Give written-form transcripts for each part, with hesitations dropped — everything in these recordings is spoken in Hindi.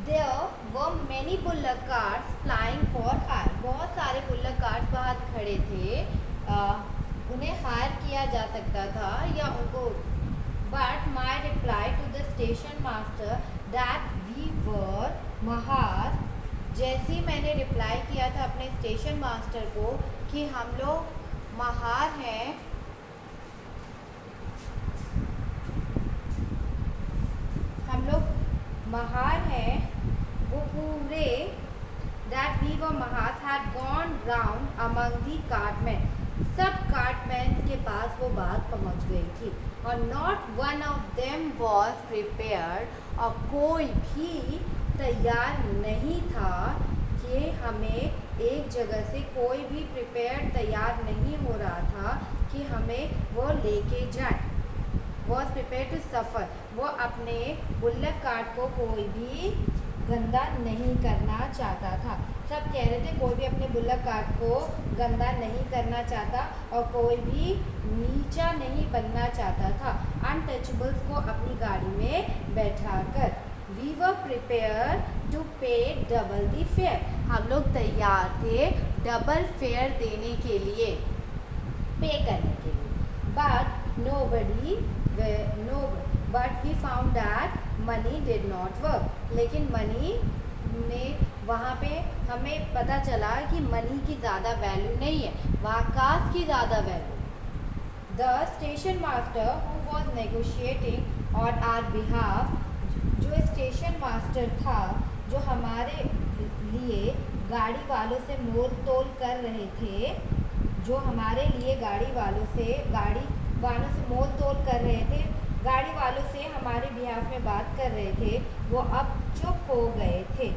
There were many bullock carts flying for hire. बहुत सारे bullock carts बाहर खड़े थे. उन्हें हायर किया जा सकता था या उनको. But my reply to the station master that we were Mahar. जैसे ही मैंने रिप्लाई किया था अपने स्टेशन मास्टर को कि हम लोग महार हैं, हम लोग महार हैं, वो पूरे that we were Mahar had gone round among the cartmen. सब कार्टमैन के पास वो बात पहुंच गई थी और not one of them was prepared. और कोई भी तैयार नहीं था कि हमें एक जगह से, कोई भी प्रिपेयर्ड तैयार नहीं हो रहा था कि हमें वो लेके जाए. Was prepare to suffer. वो अपने बुल्लक कार्ट को कोई भी गंदा नहीं करना चाहता था. सब कह रहे थे कोई भी अपने बुल्लक कार्ट को गंदा नहीं करना चाहता और कोई भी नीचा नहीं बनना चाहता था. अनटचेबल्स को अपनी गाड़ी में बैठाकर. We were prepared to pay double the fare. हम लोग तैयार थे डबल फेयर देने के लिए, पे करने के लिए. But we found that money did not work. लेकिन मनी ने वहाँ पे हमें पता चला कि मनी की ज़्यादा वैल्यू नहीं है, वहाँ कास्ट की ज़्यादा value. The station master who was negotiating on our behalf. जो स्टेशन मास्टर था, जो हमारे लिए गाड़ी वालों से मोल तोल कर रहे थे, जो हमारे लिए गाड़ी वालों से मोल तोल कर रहे थे, गाड़ी वालों से हमारे बिहाफ में बात कर रहे थे, वो अब चुप हो गए थे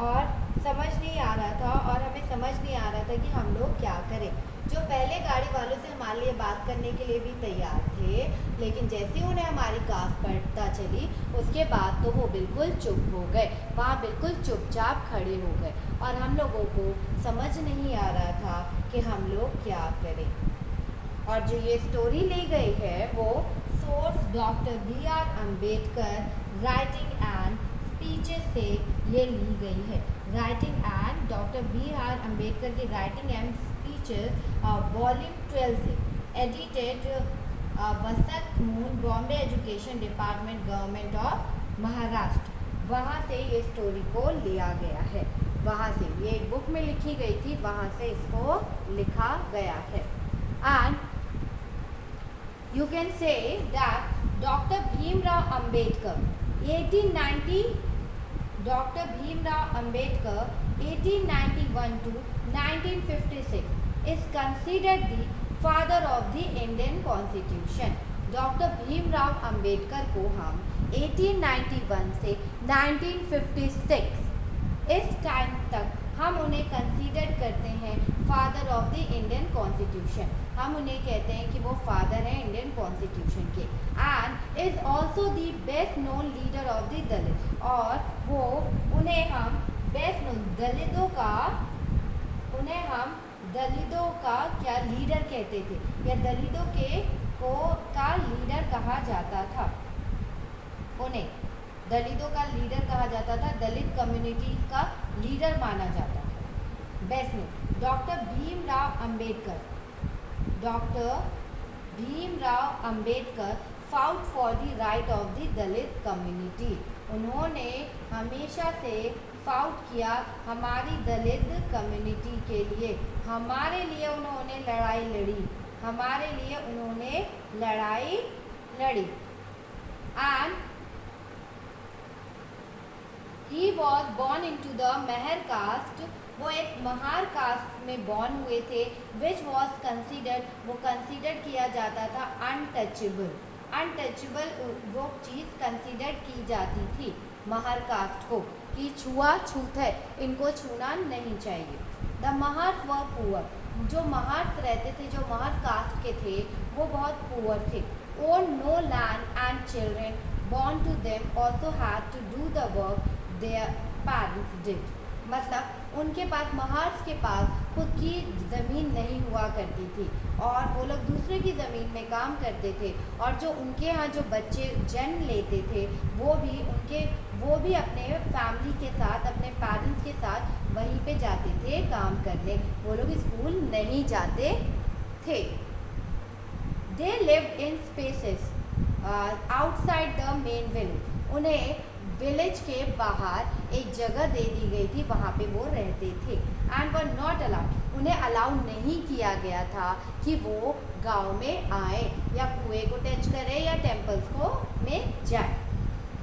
और समझ नहीं आ रहा था और हमें समझ नहीं आ रहा था कि हम लोग क्या करें. जो पहले गाड़ी वालों से हमारे लिए बात करने के लिए भी तैयार थे, लेकिन जैसे ही उन्हें हमारी कास्ट पता चली उसके बाद तो वो बिल्कुल चुप हो गए, वहाँ बिल्कुल चुपचाप खड़े हो गए और हम लोगों को समझ नहीं आ रहा था कि हम लोग क्या करें. और जो ये स्टोरी ली गई है वो source doctor B.R. Ambedkar writing and speeches से ये ली गई है. Writing and doctor B.R. Ambedkar की राइटिंग एंड वॉल्यूम 12 से edited Vasant moon, Bombay education department, government of Maharashtra. वहाँ से ये स्टोरी को लिया गया है. वहाँ से ये एक बुक में लिखी गई थी, वहाँ से इसको लिखा गया है. And you can say that doctor Bhimrao Ambedkar 1890 doctor Bhimrao Ambedkar 1891 to 1956 is considered the father of the Indian Constitution. Doctor Bhimrao Ambedkar को हम 1891 से 1956 इस टाइम तक हम उन्हें कंसीडर करते हैं father of the Indian constitution. हम उन्हें कहते हैं कि वो फादर हैं इंडियन कॉन्स्टिट्यूशन के. And is also the best known leader of the Dalit. और वो उन्हें हम बेस्ट नोन दलितों का क्या लीडर कहते थे, या दलितों का लीडर कहा जाता था. उन्हें दलितों का लीडर कहा जाता था, दलित कम्युनिटी का लीडर माना जाता था. Best known doctor Bhimrao Ambedkar. Doctor Bhimrao Ambedkar fought for the right of the Dalit community. उन्होंने हमेशा से फाउट किया हमारी दलित कम्युनिटी के लिए. हमारे लिए उन्होंने लड़ाई लड़ी, हमारे लिए उन्होंने लड़ाई लड़ी. And he was born into the Mahar caste. वो एक महार कास्ट में बॉर्न हुए थे. विच वॉज कंसिडर्ड, वो कंसिडर किया जाता था अनटचेबल. अनटचेबल वो चीज़ कंसिडर की जाती थी महार कास्ट को कि छुआछूत है, इनको छूना नहीं चाहिए. The Mahars were poor. जो महार्स रहते थे, जो महार कास्ट के थे, वो बहुत पुअर थे. Own no land and children born to them also had to do the work their parents did. मतलब उनके पास महार्स के पास खुद की ज़मीन नहीं हुआ करती थी और वो लोग दूसरे की ज़मीन में काम करते थे और जो उनके यहाँ जो बच्चे जन्म लेते थे वो भी अपने फैमिली के साथ अपने पेरेंट्स के साथ वहीं पे जाते थे काम करने, वो लोग स्कूल नहीं जाते थे। They lived in spaces outside the main village, उन्हें विलेज के बाहर एक जगह दे दी गई थी, वहाँ पे वो रहते थे। एंड वर नॉट अलाउड, उन्हें अलाउ नहीं किया गया था कि वो गांव में आए या कुएं को टच करें या टेम्पल्स को में जाए।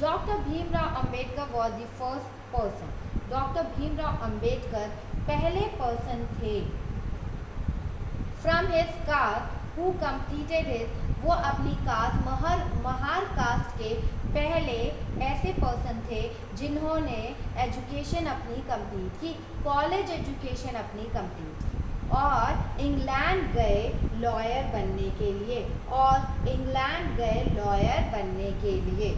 Doctor Bhimrao Ambedkar was the first person, doctor Bhimrao Ambedkar पहले पर्सन थे from his caste who completed his, वो अपनी कास्ट महार कास्ट के पहले ऐसे पर्सन थे जिन्होंने एजुकेशन अपनी कंप्लीट की, कॉलेज एजुकेशन अपनी कंप्लीट की और इंग्लैंड गए लॉयर बनने के लिए, और इंग्लैंड गए लॉयर बनने के लिए,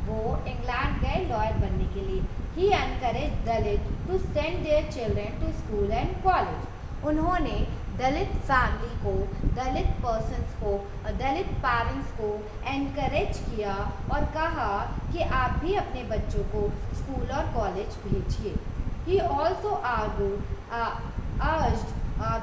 वो इंग्लैंड गए लॉयर बनने के लिए। He encourage Dalit to send their children to school and college, उन्होंने दलित फैमिली को, दलित पर्सन्स को, दलित पेरेंट्स को एनकरेज किया और कहा कि आप भी अपने बच्चों को स्कूल और कॉलेज भेजिए। He also urged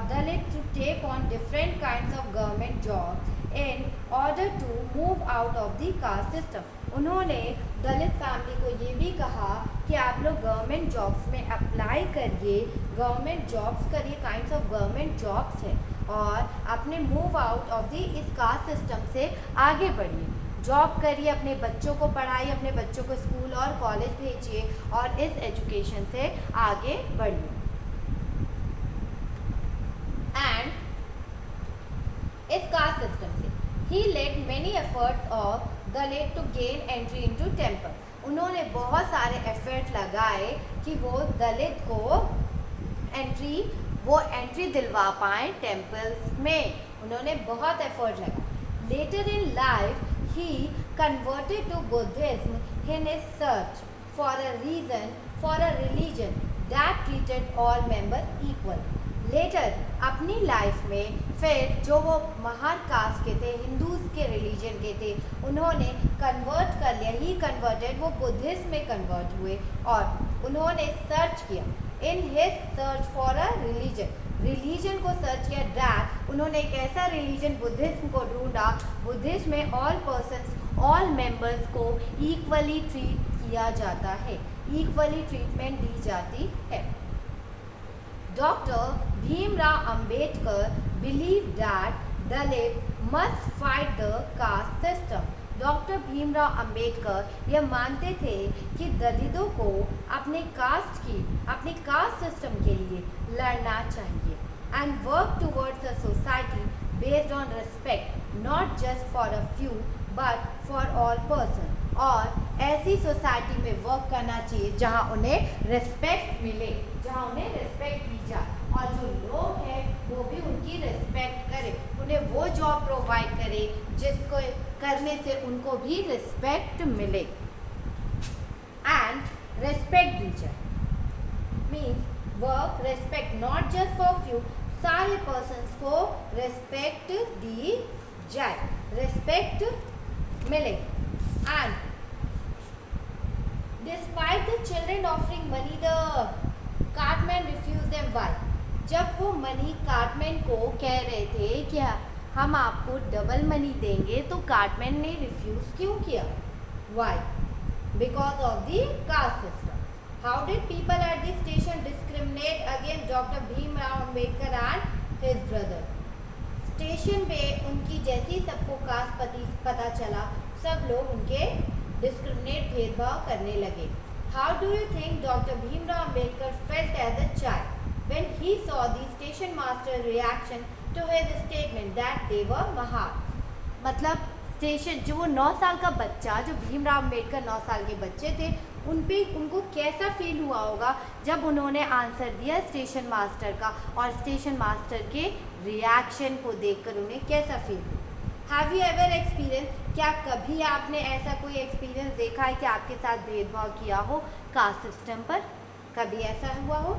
Dalit to take on different kinds of government jobs in order to move out of the caste system. उन्होंने दलित फैमिली को ये भी कहा कि आप लोग गवर्नमेंट जॉब्स में अप्लाई करिए, गवर्नमेंट जॉब्स करिए, काइंड्स ऑफ गवर्नमेंट जॉब्स हैं और अपने मूव आउट ऑफ दी इस कास्ट सिस्टम से आगे बढ़िए, जॉब करिए, अपने बच्चों को पढ़ाइए, अपने बच्चों को स्कूल और कॉलेज भेजिए और इस एजुकेशन से आगे बढ़िए। एंड इस कास्ट सिस्टम से he led many efforts of Dalit to gain entry into temple, उन्होंने बहुत सारे एफर्ट लगाए कि वो दलित को एंट्री दिलवा पाएँ टेम्पल्स में, उन्होंने बहुत एफर्ट लगा। Later in life he converted to Buddhism in his search for a religion that treated all members equal. Later अपनी लाइफ में फिर जो वो महार कास्ट के थे, हिंदूज के रिलीजन के थे, उन्होंने कन्वर्ट कर लिया, ही कन्वर्टेड, वो बुद्धिज्म में कन्वर्ट हुए और उन्होंने सर्च किया in his search for a religion को सर्च किया, दैट उन्होंने एक ऐसा रिलीजन बुद्धिज्म को ढूंढा, बुद्धिज्म में ऑल पर्सन्स, ऑल मेंबर्स को इक्वली ट्रीट किया जाता है, इक्वली ट्रीटमेंट दी जाती है। Doctor Bhimrao Ambedkar believe that Dalit must fight the caste system, doctor Bhimrao Ambedkar यह मानते थे कि दलितों को अपने कास्ट सिस्टम के लिए लड़ना चाहिए and work towards a society based on respect not just for a few but for all person, और ऐसी सोसाइटी में वर्क करना चाहिए जहां उन्हें रिस्पेक्ट मिले, जहां उन्हें रिस्पेक्ट दी जाए और जो लोग हैं वो भी उनकी रिस्पेक्ट करें, उन्हें वो जॉब प्रोवाइड करें जिसको करने से उनको भी रिस्पेक्ट मिले एंड रिस्पेक्ट दी जाए। Means work respect not just for few, सारे पर्सन्स को रिस्पेक्ट दी जाए, रिस्पेक्ट मिले। And despite the children offering money, the cartman refuse them why, जब वो मनी कार्टमैन को कह रहे थे कि हम आपको डबल मनी देंगे तो कार्टमैन ने रिफ्यूज क्यों किया? Why? Because of the caste system. How did people at the station discriminate against doctor Bhimrao Ambedkar and his brother? Station पे उनकी जैसी सबको कास्ट पता चला, सब लोग उनके डिस्क्रिमिनेट भेदभाव करने लगे। How do you think doctor Bhimrao Ambedkar felt as a child when he saw the station master reaction to his statement that they were Mahar? मतलब स्टेशन जो वो 9 साल का बच्चा, जो भीमराव अंबेडकर 9 साल के बच्चे थे, उनको कैसा फील हुआ होगा जब उन्होंने आंसर दिया स्टेशन मास्टर का, और स्टेशन मास्टर के रिएक्शन को देखकर उन्हें कैसा फील हुआ? हैव यू एवर एक्सपीरियंस, क्या कभी आपने ऐसा कोई एक्सपीरियंस देखा है कि आपके साथ भेदभाव किया हो कास्ट सिस्टम पर? कभी ऐसा हुआ हो?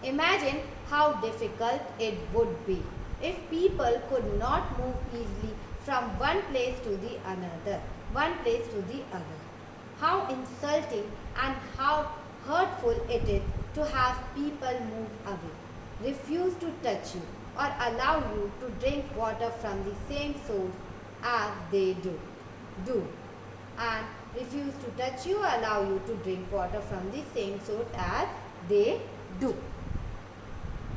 Imagine how difficult it would be if people could not move easily from one place to the other. How insulting and how hurtful it is to have people move away, refuse to touch you, or allow you to drink water from the same source as they do, and refuse to touch you, allow you to drink water from the same source as they do.